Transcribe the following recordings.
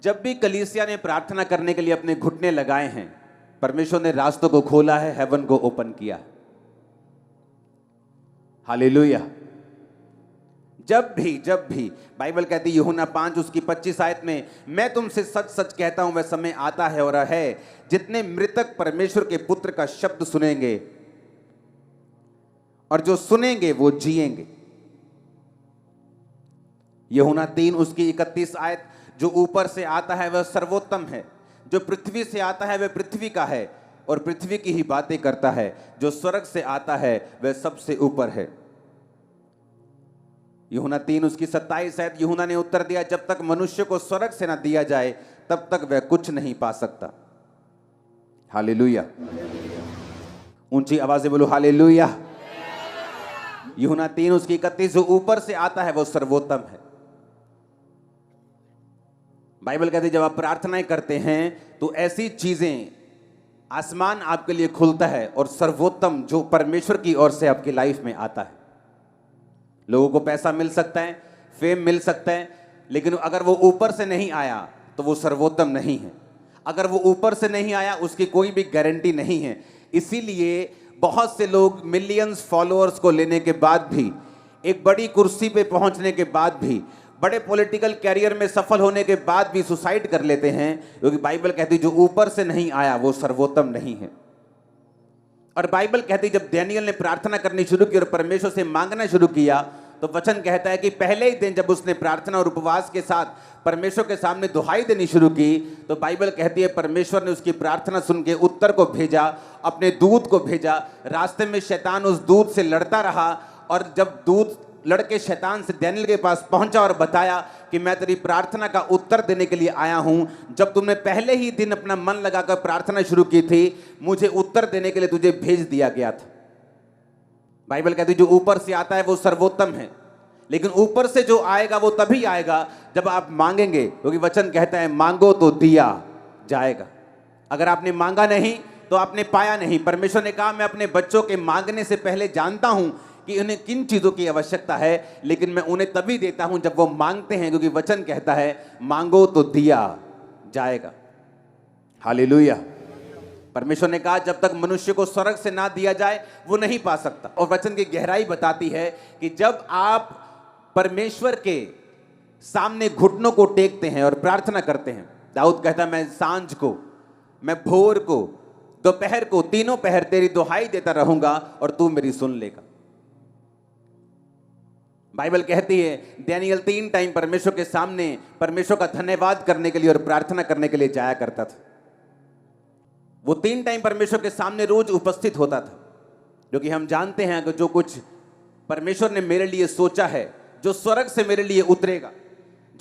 जब भी कलीसिया ने प्रार्थना करने के लिए अपने घुटने लगाए हैं, परमेश्वर ने रास्तों को खोला है, हेवन को ओपन किया है। हालेलुया। जब भी बाइबल कहती है यूहन्ना 5 उसकी 25 आयत में, मैं तुमसे सच सच कहता हूं वह समय आता है और है जितने मृतक परमेश्वर के पुत्र का शब्द सुनेंगे और जो सुनेंगे वो जिएंगे। यूहन्ना 3 उसकी 31 आयत, जो ऊपर से आता है वह सर्वोत्तम है, जो पृथ्वी से आता है वह पृथ्वी का है और पृथ्वी की ही बातें करता है, जो स्वर्ग से आता है वह सबसे ऊपर है। यूहन्ना 3 उसकी 27 आयत, यूहन्ना ने उत्तर दिया, जब तक मनुष्य को स्वर्ग से ना दिया जाए तब तक वह कुछ नहीं पा सकता। हालेलुया। ऊंची आवाज से बोलो हालेलुया। यूहन्ना 3 उसकी 31, जो ऊपर से आता है वो सर्वोत्तम है। बाइबल कहती है जब आप प्रार्थनाएं करते हैं तो ऐसी चीजें, आसमान आपके लिए खुलता है और सर्वोत्तम जो परमेश्वर की ओर से आपकी लाइफ में आता है। लोगों को पैसा मिल सकता है, फेम मिल सकता है, लेकिन अगर वो ऊपर से नहीं आया तो वो सर्वोत्तम नहीं है। अगर वो ऊपर से नहीं आया उसकी कोई भी गारंटी नहीं है। इसीलिए बहुत से लोग मिलियंस फॉलोअर्स को लेने के बाद भी, एक बड़ी कुर्सी पे पहुंचने के बाद भी, बड़े पॉलिटिकल कैरियर में सफल होने के बाद भी सुसाइड कर लेते हैं, क्योंकि बाइबल कहती है जो ऊपर से नहीं आया वो सर्वोत्तम नहीं है। और बाइबल कहती है जब डैनियल ने प्रार्थना करनी शुरू की और परमेश्वर से मांगना शुरू किया तो वचन कहता है कि पहले ही दिन जब उसने प्रार्थना और उपवास के साथ परमेश्वर के सामने दुहाई देनी शुरू की तो बाइबल कहती है परमेश्वर ने उसकी प्रार्थना सुन के उत्तर को भेजा, अपने दूत को भेजा। रास्ते में शैतान उस दूत से लड़ता रहा और जब दूत लड़के शैतान से डैनियल के पास पहुंचा और बताया कि मैं तेरी प्रार्थना का उत्तर देने के लिए आया हूं, जब तुमने पहले ही दिन अपना मन लगाकर प्रार्थना शुरू की थी, मुझे उत्तर देने के लिए तुझे भेज दिया गया था। बाइबल कहती है जो ऊपर से आता है वो सर्वोत्तम है, लेकिन ऊपर से जो आएगा वो तभी आएगा जब आप मांगेंगे, क्योंकि वचन कहता है मांगो तो दिया जाएगा। अगर आपने मांगा नहीं तो आपने पाया नहीं। परमेश्वर ने कहा मैं अपने बच्चों के मांगने से पहले जानता हूं कि उन्हें किन चीजों की आवश्यकता है, लेकिन मैं उन्हें तभी देता हूं जब वो मांगते हैं, क्योंकि वचन कहता है मांगो तो दिया जाएगा। हालेलुया। परमेश्वर ने कहा जब तक मनुष्य को स्वर्ग से ना दिया जाए वो नहीं पा सकता। और वचन की गहराई बताती है कि जब आप परमेश्वर के सामने घुटनों को टेकते हैं और प्रार्थना करते हैं, दाऊद कहता है मैं सांझ को, मैं भोर को, दोपहर को, तीनों पहर तेरी दुहाई देता रहूंगा और तू मेरी सुन लेगा। बाइबल कहती है डैनियल 3 टाइम परमेश्वर के सामने परमेश्वर का धन्यवाद करने के लिए और प्रार्थना करने के लिए जाया करता था। वो 3 टाइम परमेश्वर के सामने रोज उपस्थित होता था, क्योंकि हम जानते हैं कि जो कुछ परमेश्वर ने मेरे लिए सोचा है, जो स्वर्ग से मेरे लिए उतरेगा,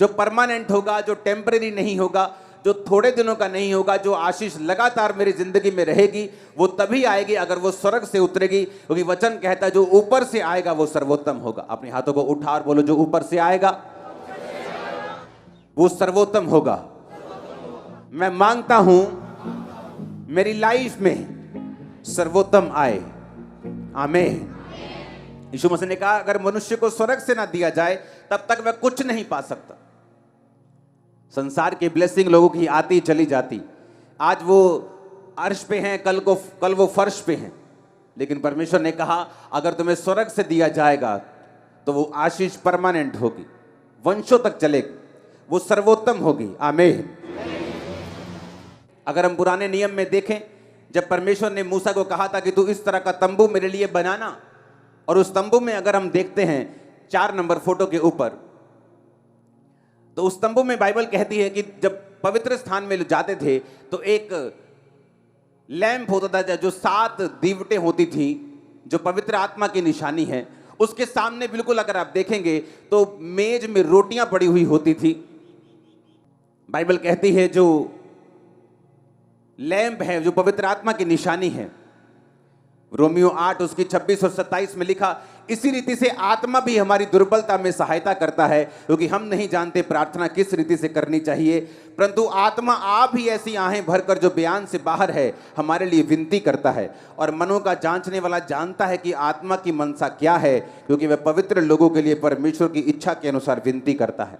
जो परमानेंट होगा, जो टेम्परेरी नहीं होगा, जो थोड़े दिनों का नहीं होगा, जो आशीष लगातार मेरी जिंदगी में रहेगी, वो तभी आएगी अगर वो स्वर्ग से उतरेगी, क्योंकि वचन कहता है जो ऊपर से आएगा वो सर्वोत्तम होगा। अपने हाथों को उठा और बोलो जो ऊपर से आएगा वो सर्वोत्तम होगा। मैं मांगता हूं मेरी लाइफ में सर्वोत्तम आए। आमीन। यीशु मसीह ने कहा अगर मनुष्य को स्वर्ग से ना दिया जाए तब तक वह कुछ नहीं पा सकता। संसार की ब्लेसिंग लोगों की आती चली जाती, आज वो अर्श पे हैं, कल वो फर्श पे हैं, लेकिन परमेश्वर ने कहा अगर तुम्हें स्वर्ग से दिया जाएगा तो वो आशीष परमानेंट होगी, वंशों तक चलेगी, वो सर्वोत्तम होगी। आमीन। अगर हम पुराने नियम में देखें, जब परमेश्वर ने मूसा को कहा था कि तू इस तरह का तंबू मेरे लिए बनाना, और उस तंबू में अगर हम देखते हैं 4 नंबर फोटो के ऊपर, तो उस तंबू में बाइबल कहती है कि जब पवित्र स्थान में जाते थे तो एक लैंप होता था जो 7 दीवटें होती थी, जो पवित्र आत्मा की निशानी है। उसके सामने बिल्कुल अगर आप देखेंगे तो मेज में रोटियां पड़ी हुई होती थी। बाइबल कहती है जो लैंप है, जो पवित्र आत्मा की निशानी है, रोमियो 8 उसकी 26 और 27 में लिखा, इसी रीति से आत्मा भी हमारी दुर्बलता में सहायता करता है, क्योंकि हम नहीं जानते प्रार्थना किस रीति से करनी चाहिए, परंतु आत्मा आप ही ऐसी आहें भरकर जो बयान से बाहर है हमारे लिए विनती करता है। और मनों का जांचने वाला जानता है कि आत्मा की मनसा क्या है, क्योंकि वह पवित्र लोगों के लिए परमेश्वर की इच्छा के अनुसार विनती करता है।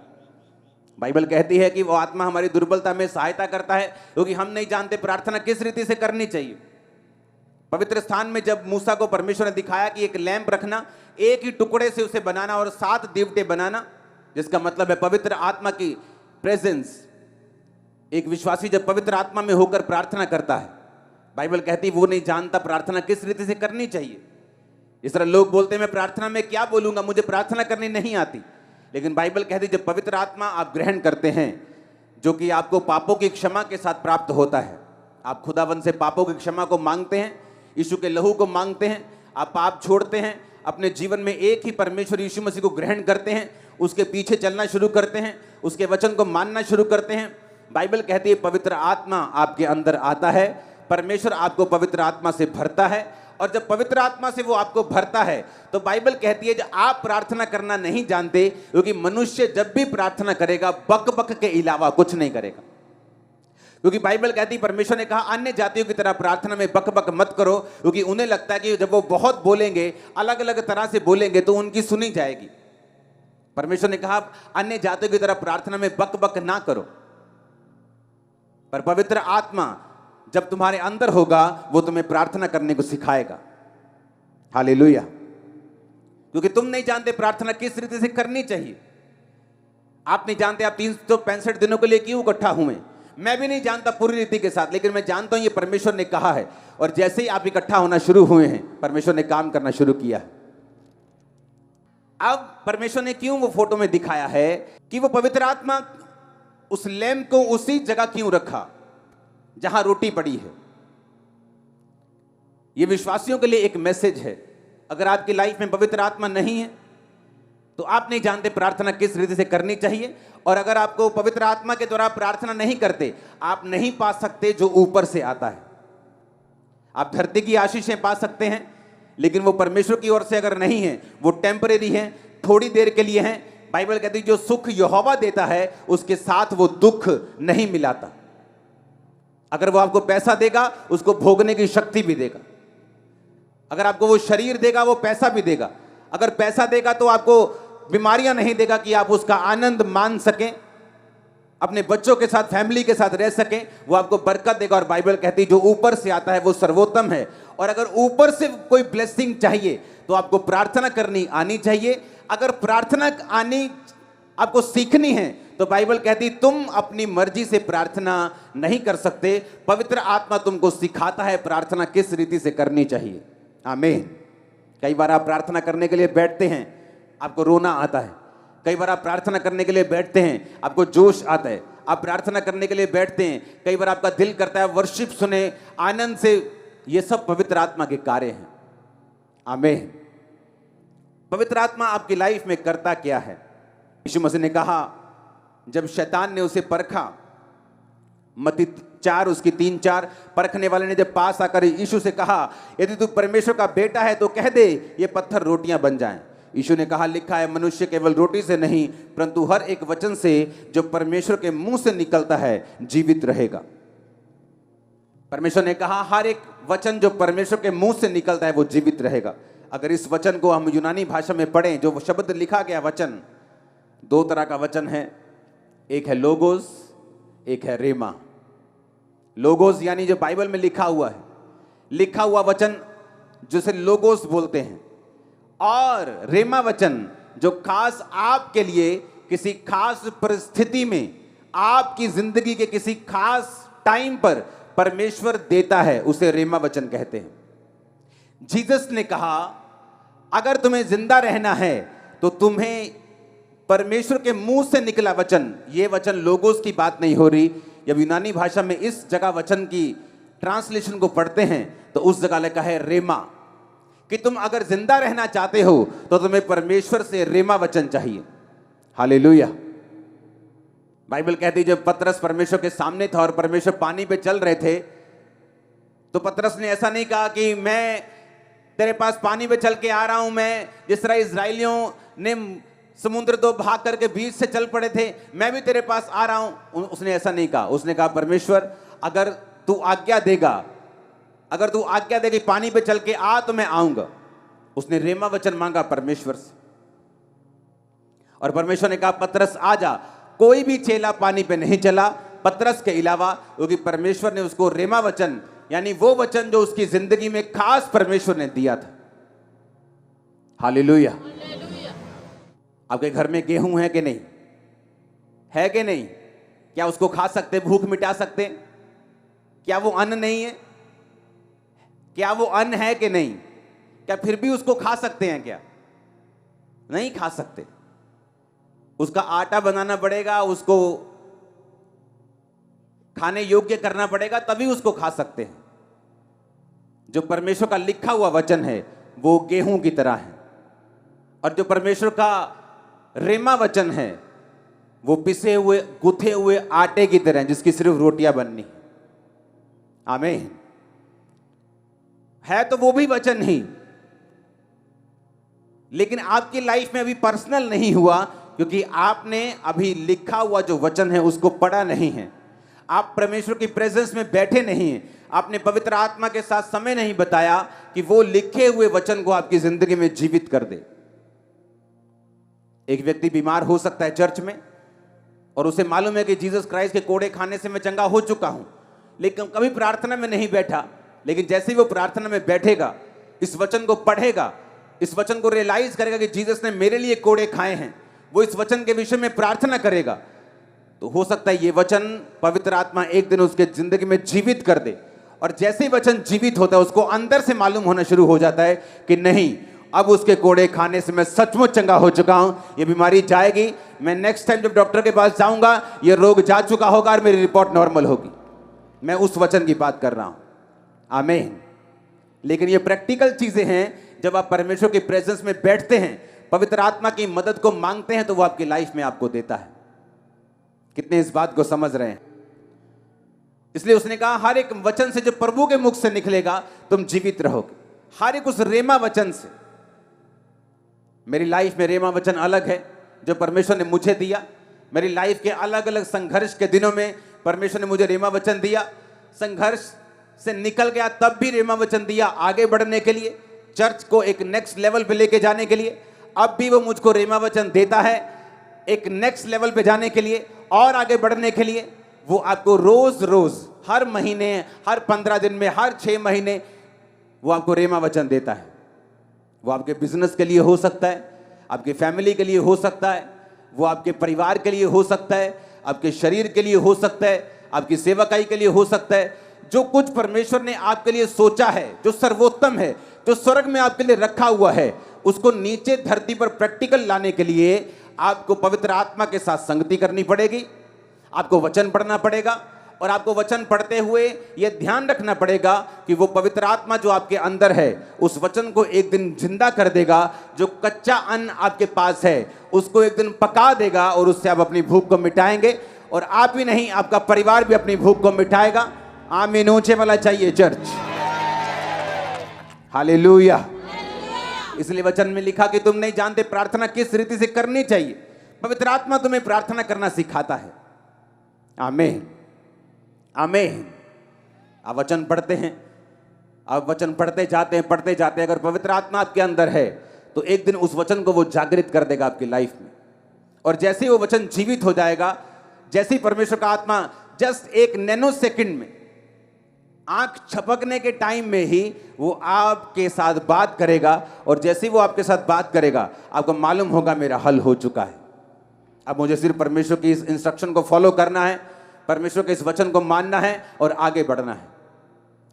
बाइबल कहती है कि वो आत्मा हमारी दुर्बलता में सहायता करता है, क्योंकि हम नहीं जानते प्रार्थना किस रीति से करनी चाहिए। पवित्र स्थान में जब मूसा को परमेश्वर ने दिखाया कि एक लैंप रखना, एक ही टुकड़े से उसे बनाना और 7 दीवटे बनाना, जिसका मतलब है पवित्र आत्मा की प्रेजेंस। एक विश्वासी जब पवित्र आत्मा में होकर प्रार्थना करता है, बाइबल कहती है वो नहीं जानता प्रार्थना किस रीति से करनी चाहिए। इस तरह लोग बोलते हैं मैं प्रार्थना में क्या बोलूंगा, मुझे प्रार्थना करनी नहीं आती। लेकिन बाइबल कहती है जब पवित्र आत्मा आप ग्रहण करते हैं, जो कि आपको पापों की क्षमा के साथ प्राप्त होता है, आप खुदावन से पापों की क्षमा को मांगते हैं, यीशु के लहू को मांगते हैं, आप पाप छोड़ते हैं, अपने जीवन में एक ही परमेश्वर यीशु मसीह को ग्रहण करते हैं, उसके पीछे चलना शुरू करते हैं, उसके वचन को मानना शुरू करते हैं। बाइबल कहती है पवित्र आत्मा आपके अंदर आता है, परमेश्वर आपको पवित्र आत्मा से भरता है, और जब पवित्र आत्मा से वो आपको भरता है तो बाइबल कहती है जब आप प्रार्थना करना नहीं जानते, क्योंकि मनुष्य जब भी प्रार्थना करेगा बक बक के अलावा कुछ नहीं करेगा। क्योंकि बाइबल कहती है परमेश्वर ने कहा अन्य जातियों की तरह प्रार्थना में बक बक मत करो, क्योंकि उन्हें लगता है कि जब वो बहुत बोलेंगे, अलग अलग तरह से बोलेंगे तो उनकी सुनी जाएगी। परमेश्वर ने कहा अन्य जातियों की तरह प्रार्थना में बक बक ना करो, पर पवित्र आत्मा जब तुम्हारे अंदर होगा वो तुम्हें प्रार्थना करने को सिखाएगा। हालेलुया। क्योंकि तुम नहीं जानते प्रार्थना किस रीति से करनी चाहिए। आप नहीं जानते आप 365 दिनों के लिए क्यों इकट्ठा हुए। मैं भी नहीं जानता पूरी रीति के साथ, लेकिन मैं जानता हूं ये परमेश्वर ने कहा है, और जैसे ही आप इकट्ठा होना शुरू हुए हैं परमेश्वर ने काम करना शुरू किया है। अब परमेश्वर ने क्यों वो फोटो में दिखाया है कि वो पवित्र आत्मा उस लैंप को उसी जगह क्यों रखा जहां रोटी पड़ी है। यह विश्वासियों के लिए एक मैसेज है। अगर आपकी लाइफ में पवित्र आत्मा नहीं है तो आप नहीं जानते प्रार्थना किस रीति से करनी चाहिए, और अगर आपको पवित्र आत्मा के द्वारा प्रार्थना नहीं करते, आप नहीं पा सकते जो ऊपर से आता है। आप धरती की आशीषें पा सकते हैं, लेकिन वो परमेश्वर की ओर से अगर नहीं है, वो टेम्परेरी है, थोड़ी देर के लिए है। बाइबल कहती है जो सुख यहोवा देता है उसके साथ वो दुख नहीं मिलाता। अगर वो आपको पैसा देगा उसको भोगने की शक्ति भी देगा। अगर आपको वो शरीर देगा वो पैसा भी देगा। अगर पैसा देगा तो आपको बीमारियां नहीं देगा कि आप उसका आनंद मान सकें, अपने बच्चों के साथ फैमिली के साथ रह सकें। वो आपको बरकत देगा, और बाइबल कहती है जो ऊपर से आता है वो सर्वोत्तम है। और अगर ऊपर से कोई ब्लेसिंग चाहिए तो आपको प्रार्थना करनी आनी चाहिए। अगर प्रार्थना आनी आपको सीखनी है तो बाइबल कहती तुम अपनी मर्जी से प्रार्थना नहीं कर सकते, पवित्र आत्मा तुमको सिखाता है प्रार्थना किस रीति से करनी चाहिए। आमीन। कई बार आप प्रार्थना करने के लिए बैठते हैं, आपको रोना आता है। कई बार आप प्रार्थना करने के लिए बैठते हैं, आपको जोश आता है। आप प्रार्थना करने के लिए बैठते हैं, कई बार आपका दिल करता है वर्शिप सुने, आनंद से। ये सब पवित्र आत्मा के कार्य हैं। आमीन। पवित्र आत्मा आपकी लाइफ में करता क्या है? यीशु मसीह ने कहा जब शैतान ने उसे परखा, मत्ती 4 उसकी 3-4, परखने वाले ने जब पास आकर यीशु से कहा यदि तू परमेश्वर का बेटा है तो कह दे ये पत्थर रोटियां बन जाएं। यीशु ने कहा लिखा है मनुष्य केवल रोटी से नहीं परंतु हर एक वचन से जो परमेश्वर के मुंह से निकलता है जीवित रहेगा। परमेश्वर ने कहा हर एक वचन जो परमेश्वर के मुंह से निकलता है वो जीवित रहेगा। अगर इस वचन को हम यूनानी भाषा में पढ़ें, जो शब्द लिखा गया वचन, 2 तरह का वचन है, एक है लोगोस, एक है रेमा। लोगोस यानी जो बाइबल में लिखा हुआ है, लिखा हुआ वचन जिसे लोगोस बोलते हैं, और रेमा वचन जो खास आपके लिए किसी खास परिस्थिति में, आपकी जिंदगी के किसी खास टाइम पर परमेश्वर देता है, उसे रेमा वचन कहते हैं। जीसस ने कहा अगर तुम्हें जिंदा रहना है तो तुम्हें परमेश्वर के मुंह से निकला वचन, ये वचन लोगोस की बात नहीं हो रही। जब यूनानी भाषा में इस जगह वचन की ट्रांसलेशन को पढ़ते हैं तो उस जगह लिखा है रेमा, कि तुम अगर जिंदा रहना चाहते हो तो तुम्हें परमेश्वर से रेमा वचन चाहिए। हालेलुया। बाइबल कहती है जब पतरस परमेश्वर के सामने था और परमेश्वर पानी पे चल रहे थे तो पतरस ने ऐसा नहीं कहा कि मैं तेरे पास पानी पे चल के आ रहा हूं, मैं जिस तरह इजराइलियों ने समुद्र 2 भाग करके बीच से चल पड़े थे मैं भी तेरे पास आ रहा हूं। उसने ऐसा नहीं कहा। उसने कहा परमेश्वर अगर तू आज्ञा देगा, अगर तू आज्ञा देगी पानी पे चल के आ तो मैं आऊंगा। उसने रेमा वचन मांगा परमेश्वर से, और परमेश्वर ने कहा पतरस आ जा। कोई भी चेला पानी पे नहीं चला पतरस के अलावा, क्योंकि परमेश्वर ने उसको रेमा वचन, यानी वो वचन जो उसकी जिंदगी में खास परमेश्वर ने दिया था। हालेलुया। आपके घर में गेहूं है कि नहीं? है कि नहीं? क्या उसको खा सकते, भूख मिटा सकते? क्या वो अन्न नहीं है? क्या वो अन्न है कि नहीं? क्या फिर भी उसको खा सकते हैं? क्या नहीं खा सकते। उसका आटा बनाना पड़ेगा, उसको खाने योग्य करना पड़ेगा, तभी उसको खा सकते हैं। जो परमेश्वर का लिखा हुआ वचन है वो गेहूं की तरह है, और जो परमेश्वर का रेमा वचन है वो पिसे हुए गुथे हुए आटे की तरह, जिसकी सिर्फ रोटियां बननी है। आमीन। है तो वो भी वचन ही, लेकिन आपकी लाइफ में अभी पर्सनल नहीं हुआ, क्योंकि आपने अभी लिखा हुआ जो वचन है उसको पढ़ा नहीं है। आप परमेश्वर की प्रेजेंस में बैठे नहीं हैं। आपने पवित्र आत्मा के साथ समय नहीं बताया कि वो लिखे हुए वचन को आपकी जिंदगी में जीवित कर दे। एक व्यक्ति बीमार हो सकता है चर्च में, और उसे मालूम है कि जीसस क्राइस्ट के कोड़े खाने से मैं चंगा हो चुका हूं, लेकिन कभी प्रार्थना में नहीं बैठा। लेकिन जैसे ही वो प्रार्थना में बैठेगा, इस वचन को पढ़ेगा, इस वचन को रियलाइज करेगा कि जीसस ने मेरे लिए कोड़े खाए हैं, वो इस वचन के विषय में प्रार्थना करेगा, तो हो सकता है ये वचन पवित्र आत्मा एक दिन उसके जिंदगी में जीवित कर दे। और जैसे ही वचन जीवित होता है, उसको अंदर से मालूम होना शुरू हो जाता है कि नहीं, अब उसके कोड़े खाने से मैं सचमुच चंगा हो चुका हूं, ये बीमारी जाएगी, मैं नेक्स्ट टाइम जब डॉक्टर के पास जाऊंगा ये रोग जा चुका होगा और मेरी रिपोर्ट नॉर्मल होगी। मैं उस वचन की बात कर रहा हूं। आमीन। लेकिन ये प्रैक्टिकल चीजें हैं। जब आप परमेश्वर की प्रेजेंस में बैठते हैं, पवित्र आत्मा की मदद को मांगते हैं, तो वो आपकी लाइफ में आपको देता है। कितने इस बात को समझ रहे हैं? इसलिए उसने कहा हर एक वचन से जो प्रभु के मुख से निकलेगा तुम जीवित रहोगे। हर एक उस रेमा वचन से। मेरी लाइफ में रेमा वचन अलग है जो परमेश्वर ने मुझे दिया। मेरी लाइफ के अलग अलग संघर्ष के दिनों में परमेश्वर ने मुझे रेमा वचन दिया। संघर्ष से निकल गया तब भी रेमा वचन दिया, आगे बढ़ने के लिए, चर्च को एक नेक्स्ट लेवल पे लेके जाने के लिए। अब भी वो मुझको रेमा वचन देता है, एक नेक्स्ट लेवल पे जाने के लिए और आगे बढ़ने के लिए। वो आपको रोज रोज, हर महीने, हर 15 दिन में, हर 6 महीने वो आपको रेमा वचन देता है। वो आपके बिजनेस के लिए हो सकता है, आपके फैमिली के लिए हो सकता है, वो आपके परिवार के लिए हो सकता है, आपके शरीर के लिए हो सकता है, आपकी सेवकाई के लिए हो सकता है। जो कुछ परमेश्वर ने आपके लिए सोचा है, जो सर्वोत्तम है, जो स्वर्ग में आपके लिए रखा हुआ है, उसको नीचे धरती पर प्रैक्टिकल लाने के लिए आपको पवित्र आत्मा के साथ संगति करनी पड़ेगी। आपको वचन पढ़ना पड़ेगा, और आपको वचन पढ़ते हुए यह ध्यान रखना पड़ेगा कि वो पवित्र आत्मा जो आपके अंदर है उस वचन को एक दिन जिंदा कर देगा। जो कच्चा अन्न आपके पास है उसको एक दिन पका देगा, और उससे आप अपनी भूख को मिटाएंगे। और आप ही नहीं, आपका परिवार भी अपनी भूख को मिटाएगा। आमीन। ऊंचे वाला चाहिए चर्च। हालेलुया। इसलिए वचन में लिखा कि तुम नहीं जानते प्रार्थना किस रीति से करनी चाहिए। पवित्र आत्मा तुम्हें प्रार्थना करना सिखाता है। आमीन, आमीन। आप वचन पढ़ते हैं, आप वचन पढ़ते जाते हैं। अगर पवित्र आत्मा आपके अंदर है तो एक दिन उस वचन को वो जागृत कर देगा आपकी लाइफ में। और जैसे ही वो वचन जीवित हो जाएगा, जैसे ही परमेश्वर का आत्मा जस्ट एक नैनो सेकंड में, आंख छपकने के टाइम में ही वो आपके साथ बात करेगा। और जैसे ही वो आपके साथ बात करेगा, आपको मालूम होगा मेरा हल हो चुका है। अब मुझे सिर्फ परमेश्वर की इस इंस्ट्रक्शन को फॉलो करना है, परमेश्वर के इस वचन को मानना है और आगे बढ़ना है।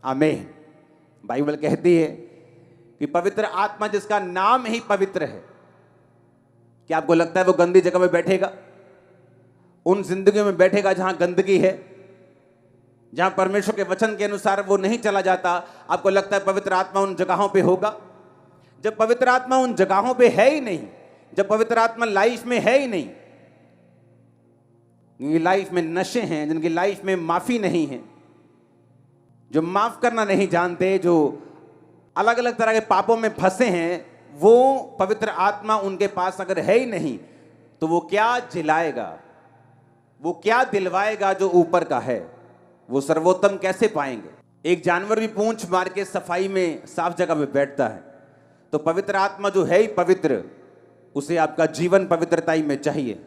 आमीन। बाइबल कहती है कि पवित्र आत्मा जिसका नाम ही पवित्र है, क्या आपको लगता है वो गंदी जगह में बैठेगा? उन जिंदगियों में बैठेगा जहां गंदगी है, जहां परमेश्वर के वचन के अनुसार वो नहीं चला जाता? आपको लगता है पवित्र आत्मा उन जगहों पे होगा? जब पवित्र आत्मा उन जगहों पे है ही नहीं, जब पवित्र आत्मा लाइफ में है ही नहीं, जिनकी लाइफ में नशे हैं, जिनकी लाइफ में माफी नहीं है, जो माफ करना नहीं जानते, जो अलग अलग तरह के पापों में फंसे हैं, वो पवित्र आत्मा उनके पास अगर है ही नहीं तो वो क्या जिलाएगा, वो क्या दिलवाएगा जो ऊपर का है? वो सर्वोत्तम कैसे पाएंगे? एक जानवर भी पूंछ मार के सफाई में साफ जगह में बैठता है, तो पवित्र आत्मा जो है ही पवित्र, उसे आपका जीवन पवित्रता ही में चाहिए।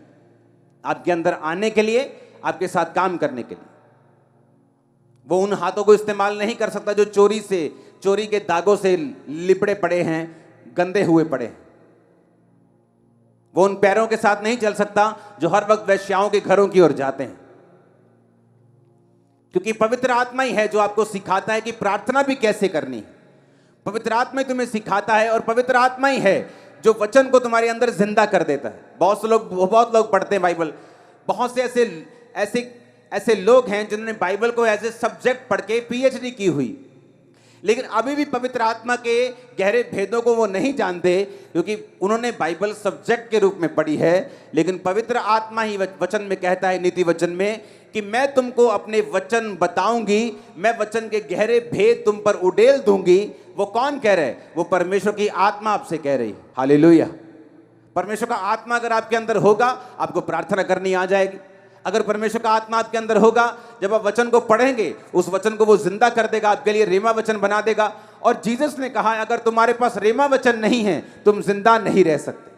आपके अंदर आने के लिए, आपके साथ काम करने के लिए। वो उन हाथों को इस्तेमाल नहीं कर सकता जो चोरी के दागों से लिपटे पड़े हैं, गंदे हुए पड़े हैं। वो उन पैरों के साथ नहीं चल सकता जो हर वक्त वेश्याओं के घरों की ओर जाते हैं, क्योंकि पवित्र आत्मा ही है जो आपको सिखाता है कि प्रार्थना भी कैसे करनी है। पवित्र आत्मा ही तुम्हें सिखाता है, और पवित्र आत्मा ही है जो वचन को तुम्हारे अंदर जिंदा कर देता है। बहुत लोग पढ़ते हैं बाइबल, बहुत से ऐसे लोग हैं जिन्होंने बाइबल को एज ए सब्जेक्ट पढ़ के पीएचडी की हुई, लेकिन अभी भी पवित्र आत्मा के गहरे भेदों को वो नहीं जानते, क्योंकि उन्होंने बाइबल सब्जेक्ट के रूप में पढ़ी है। लेकिन पवित्र आत्मा ही वचन में कहता है, नीति वचन में, कि मैं तुमको अपने वचन बताऊंगी, मैं वचन के गहरे भेद तुम पर उड़ेल दूंगी। वो कौन कह रहा है? वो परमेश्वर की आत्मा आपसे कह रही है। हालेलुया। परमेश्वर का आत्मा अगर आपके अंदर होगा, आपको प्रार्थना करनी आ जाएगी। अगर परमेश्वर का आत्मा आपके अंदर होगा, जब आप वचन को पढ़ेंगे, उस वचन को वो जिंदा कर देगा, आपके लिए रेमा वचन बना देगा। और जीसस ने कहा, अगर तुम्हारे पास रेमा वचन नहीं है, तुम जिंदा नहीं रह सकते।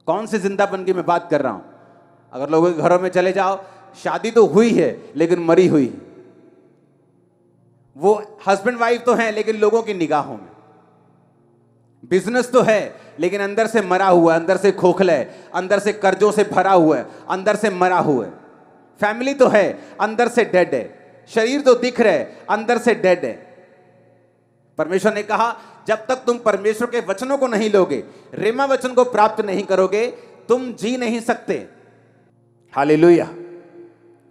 कौन से जिंदापन की मैं बात कर रहा हूं? अगर लोगों के घरों में चले जाओ, शादी तो हुई है लेकिन मरी हुई, वो हस्बैंड वाइफ तो हैं लेकिन लोगों की निगाहों में, बिजनेस तो है लेकिन अंदर से मरा हुआ है, अंदर से खोखला है, अंदर से कर्जों से भरा हुआ है, अंदर से मरा हुआ है। फैमिली तो है, अंदर से डेड है। शरीर तो दिख रहा है, अंदर से डेड है। परमेश्वर ने कहा, जब तक तुम परमेश्वर के वचनों को नहीं लोगे, रेमा वचन को प्राप्त नहीं करोगे, तुम जी नहीं सकते। हालेलुया।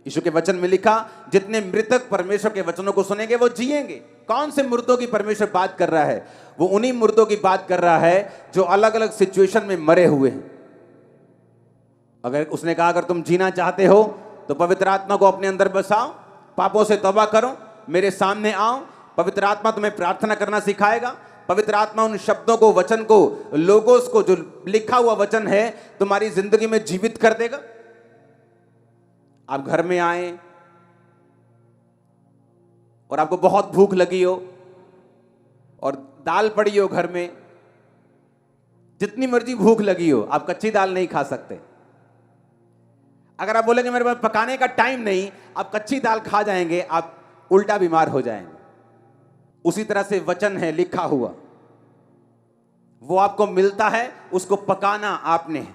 यीशु के वचन में लिखा, जितने मृतक परमेश्वर के वचनों को सुनेंगे वो जिएंगे। कौन से मुर्दों की परमेश्वर बात कर रहा है? वो उन्हीं मुर्दों की बात कर रहा है जो अलग अलग सिचुएशन में मरे हुए हैं। अगर उसने कहा, अगर तुम जीना चाहते हो तो पवित्र आत्मा को अपने अंदर बसाओ, पापों से तौबा करो, मेरे सामने आओ। पवित्र आत्मा तुम्हें प्रार्थना करना सिखाएगा। पवित्र आत्मा उन शब्दों को, वचन को, लोगोस को, जो लिखा हुआ वचन है, तुम्हारी जिंदगी में जीवित कर देगा। आप घर में आए और आपको बहुत भूख लगी हो और दाल पड़ी हो घर में, जितनी मर्जी भूख लगी हो, आप कच्ची दाल नहीं खा सकते। अगर आप बोलेंगे मेरे पास पकाने का टाइम नहीं, आप कच्ची दाल खा जाएंगे, आप उल्टा बीमार हो जाएंगे। उसी तरह से वचन है लिखा हुआ, वो आपको मिलता है, उसको पकाना आपने है।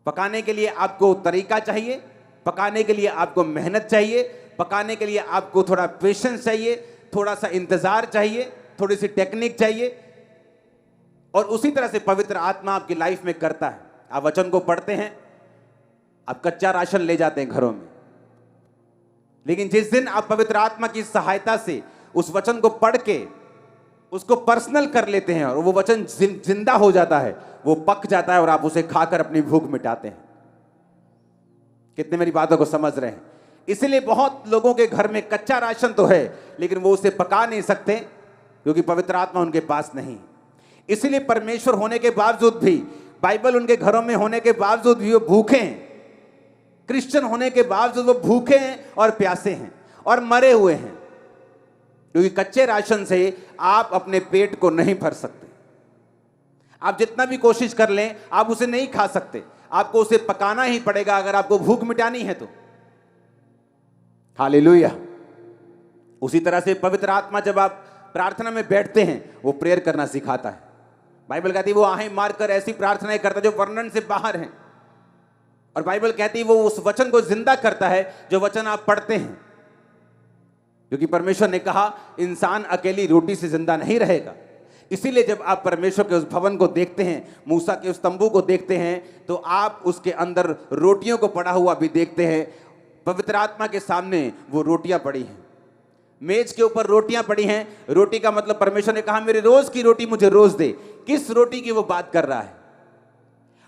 पकाने के लिए आपको तरीका चाहिए, पकाने के लिए आपको मेहनत चाहिए, पकाने के लिए आपको थोड़ा पेशेंस चाहिए, थोड़ा सा इंतजार चाहिए, थोड़ी सी टेक्निक चाहिए। और उसी तरह से पवित्र आत्मा आपकी लाइफ में करता है। आप वचन को पढ़ते हैं, आप कच्चा राशन ले जाते हैं घरों में, लेकिन जिस दिन आप पवित्र आत्मा की सहायता से उस वचन को पढ़ के उसको पर्सनल कर लेते हैं और वो वचन जिंदा हो जाता है, वो पक जाता है और आप उसे खाकर अपनी भूख मिटाते हैं। कितने मेरी बातों को समझ रहे हैं? इसलिए बहुत लोगों के घर में कच्चा राशन तो है लेकिन वो उसे पका नहीं सकते, क्योंकि पवित्र आत्मा उनके पास नहीं। इसलिए परमेश्वर होने के बावजूद भी, बाइबल उनके घरों में होने के बावजूद भी वो भूखे हैं। क्रिश्चियन होने के बावजूद वो भूखे हैं और प्यासे हैं और मरे हुए हैं, क्योंकि कच्चे राशन से आप अपने पेट को नहीं भर सकते। आप जितना भी कोशिश कर लें, आप उसे नहीं खा सकते। आपको उसे पकाना ही पड़ेगा अगर आपको भूख मिटानी है तो। हालेलुया। उसी तरह से पवित्र आत्मा जब आप प्रार्थना में बैठते हैं, वो प्रेयर करना सिखाता है। बाइबल कहती है वो आहें मारकर ऐसी प्रार्थनाएं करता है जो वर्णन से बाहर हैं। और बाइबल कहती है वो उस वचन को जिंदा करता है जो वचन आप पढ़ते हैं, क्योंकि परमेश्वर ने कहा इंसान अकेली रोटी से जिंदा नहीं रहेगा। इसीलिए जब आप परमेश्वर के उस भवन को देखते हैं, मूसा के उस तंबू को देखते हैं, तो आप उसके अंदर रोटियों को पड़ा हुआ भी देखते हैं। पवित्र आत्मा के सामने वो रोटियां पड़ी हैं, मेज के ऊपर रोटियां पड़ी हैं। रोटी का मतलब परमेश्वर ने कहा मेरे रोज की रोटी मुझे रोज दे। किस रोटी की वो बात कर रहा है?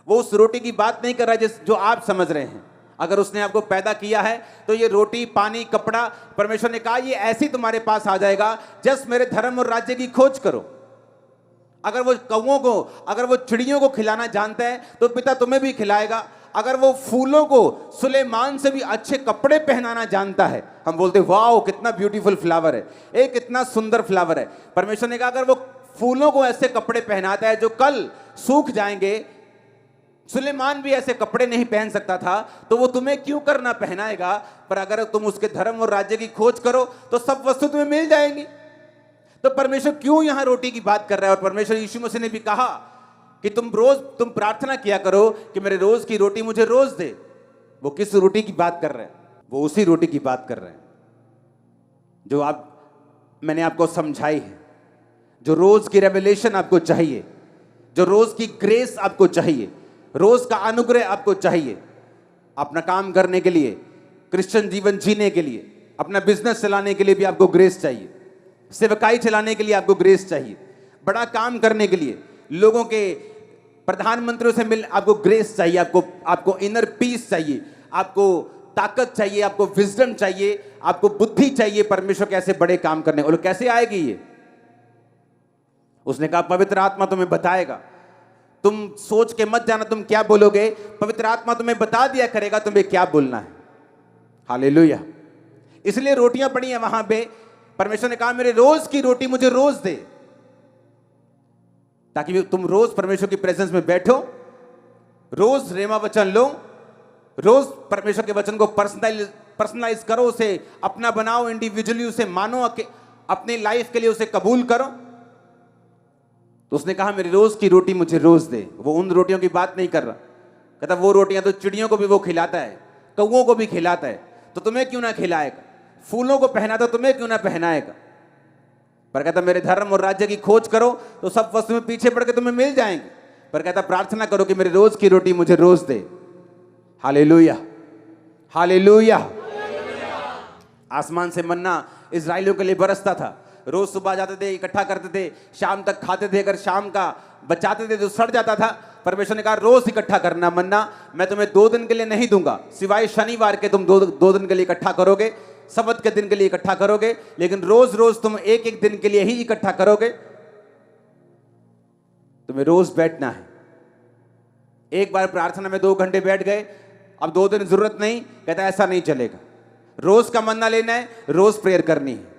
वो उस रोटी की बात नहीं कर रहा है जो आप समझ रहे हैं। अगर उसने आपको पैदा किया है तो ये रोटी, पानी, कपड़ा, परमेश्वर ने कहा ये ऐसी तुम्हारे पास आ जाएगा, जस्ट मेरे धर्म और राज्य की खोज करो। अगर वो कौवों को, अगर वो चिड़ियों को खिलाना जानता है तो पिता तुम्हें भी खिलाएगा। अगर वो फूलों को सुलेमान से भी अच्छे कपड़े पहनाना जानता है, हम बोलते वाओ कितना ब्यूटीफुल फ्लावर है, एक कितना सुंदर फ्लावर है। परमेश्वर ने कहा अगर वो फूलों को ऐसे कपड़े पहनाता है जो कल सूख जाएंगे, सुलेमान भी ऐसे कपड़े नहीं पहन सकता था, तो वो तुम्हें क्यों करना पहनाएगा? पर अगर तुम उसके धर्म और राज्य की खोज करो तो सब वस्तु तुम्हें मिल जाएंगी। तो परमेश्वर क्यों यहां रोटी की बात कर रहा है? और परमेश्वर यीशु मसीह ने भी कहा कि तुम प्रार्थना किया करो कि मेरे रोज की रोटी मुझे रोज दे। वो किस रोटी की बात कर रहे हैं? वो उसी रोटी की बात कर रहे हैं जो मैंने आपको समझाई है, जो रोज की रेवलेशन आपको चाहिए, जो रोज की ग्रेस आपको चाहिए, रोज का अनुग्रह आपको चाहिए अपना काम करने के लिए, क्रिश्चियन जीवन जीने के लिए, अपना बिजनेस चलाने के लिए भी आपको ग्रेस चाहिए, सेवकाई चलाने के लिए आपको ग्रेस चाहिए, बड़ा काम करने के लिए, लोगों के प्रधानमंत्रियों से आपको ग्रेस चाहिए, आपको इनर पीस चाहिए, आपको ताकत चाहिए, आपको विजडम चाहिए, आपको बुद्धि चाहिए परमेश्वर कैसे बड़े काम करने। और कैसे आएगी ये? उसने कहा पवित्र आत्मा तुम्हें बताएगा। तुम सोच के मत जाना तुम क्या बोलोगे, पवित्र आत्मा तुम्हें बता दिया करेगा तुम्हें क्या बोलना है। हालेलुया। इसलिए रोटियां पड़ी हैं वहां पे। परमेश्वर ने कहा मेरे रोज की रोटी मुझे रोज दे, ताकि तुम रोज परमेश्वर की प्रेजेंस में बैठो, रोज रेमा वचन लो, रोज परमेश्वर के वचन को पर्सनलाइज करो, उसे अपना बनाओ, इंडिविजुअली उसे मानो, अपनी लाइफ के लिए उसे कबूल करो। तो उसने कहा मेरी रोज की रोटी मुझे रोज दे। वो उन रोटियों की बात नहीं कर रहा, कहता वो रोटियां तो चिड़ियों को भी वो खिलाता है, कौओं को भी खिलाता है, तो तुम्हें क्यों ना खिलाएगा? फूलों को पहनाता तुम्हें क्यों ना पहनाएगा? पर कहता मेरे धर्म और राज्य की खोज करो तो सब वस्तु में पीछे पड़ के तुम्हें मिल जाएंगे। पर कहता प्रार्थना करो कि मेरी रोज की रोटी मुझे रोज दे। Hallelujah, hallelujah. आसमान से मन्ना इजराइलियों के लिए बरसता था। रोज सुबह जाते थे, इकट्ठा करते थे, शाम तक खाते थे। अगर शाम का बचाते थे तो सड़ जाता था। परमेश्वर ने कहा रोज इकट्ठा करना मन्ना, मैं तुम्हें 2 दिन के लिए नहीं दूंगा, सिवाय शनिवार के तुम 2 दिन के लिए इकट्ठा करोगे, सब्त के दिन के लिए इकट्ठा करोगे, लेकिन रोज रोज तुम एक दिन के लिए ही इकट्ठा करोगे। तुम्हें रोज बैठना है। एक बार प्रार्थना में 2 घंटे बैठ गए, अब 2 दिन जरूरत नहीं, कहता ऐसा नहीं चलेगा। रोज का मन्ना लेना है, रोज प्रेयर करनी है,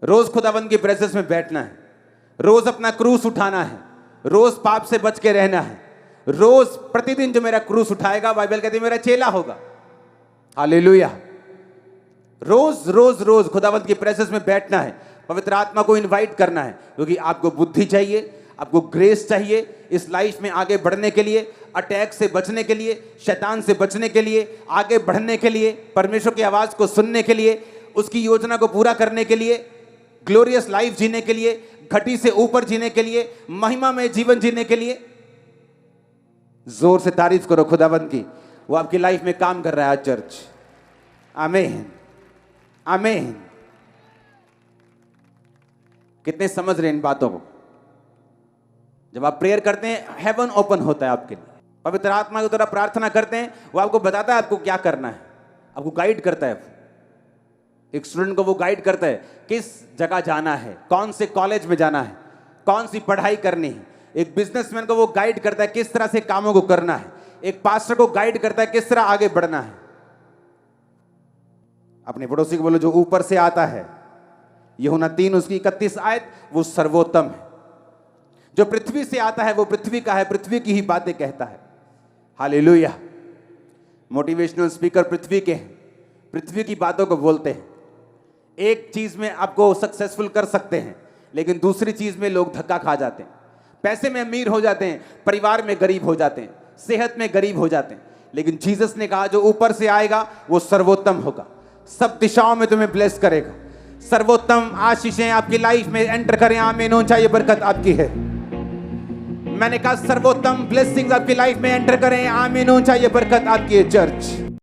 रोज खुदाबंद की प्रेजेंस में बैठना है, रोज अपना क्रूस उठाना है, रोज पाप से बच के रहना है। रोज प्रतिदिन जो मेरा क्रूस उठाएगा, बाइबल कहती है मेरा चेला होगा। हालेलुया। रोज रोज रोज खुदावंत की प्रेजेंस में बैठना है, पवित्र आत्मा को इनवाइट करना है, क्योंकि आपको बुद्धि चाहिए, आपको ग्रेस चाहिए इस लाइफ में आगे बढ़ने के लिए, अटैक से बचने के लिए, शैतान से बचने के लिए, आगे बढ़ने के लिए, परमेश्वर की आवाज को सुनने के लिए, उसकी योजना को पूरा करने के लिए, ग्लोरियस लाइफ जीने के लिए, घटी से ऊपर जीने के लिए, महिमा में जीवन जीने के लिए। जोर से तारीफ करो खुदावंत की, वो आपकी लाइफ में काम कर रहा है चर्च। आमीन, आमीन। कितने समझ रहे इन बातों को? जब आप प्रेयर करते हैं हेवन ओपन होता है आपके लिए। पवित्र आत्मा की तरह प्रार्थना करते हैं, वो आपको बताता है आपको क्या करना है, आपको गाइड करता है। एक स्टूडेंट को वो गाइड करता है किस जगह जाना है, कौन से कॉलेज में जाना है, कौन सी पढ़ाई करनी है। एक बिजनेसमैन को वो गाइड करता है किस तरह से कामों को करना है। एक पास्टर को गाइड करता है किस तरह आगे बढ़ना है। अपने पड़ोसी को बोलो जो ऊपर से आता है, यूहन्ना 3 उसकी 31 आयत, वो सर्वोत्तम है। जो पृथ्वी से आता है वो पृथ्वी का है, पृथ्वी की ही बातें कहता है। हालेलुया। मोटिवेशनल स्पीकर पृथ्वी के हैं, पृथ्वी की बातों को बोलते हैं। एक चीज में आपको सक्सेसफुल कर सकते हैं, लेकिन दूसरी चीज में लोग धक्का खा जाते हैं। पैसे में अमीर हो जाते हैं, परिवार में गरीब हो जाते हैं, सेहत में गरीब हो जाते हैं। लेकिन जीसस ने कहा जो ऊपर से आएगा वो सर्वोत्तम होगा, सब दिशाओं में तुम्हें ब्लेस करेगा। सर्वोत्तम आशीषें आपकी लाइफ में एंटर करें। आमीन। ऊंचा ये बरकत आपकी है। मैंने कहा सर्वोत्तम ब्लेसिंग्स आपकी लाइफ में एंटर करें। आमीन। ऊंचा ये बरकत आपकी है चर्च।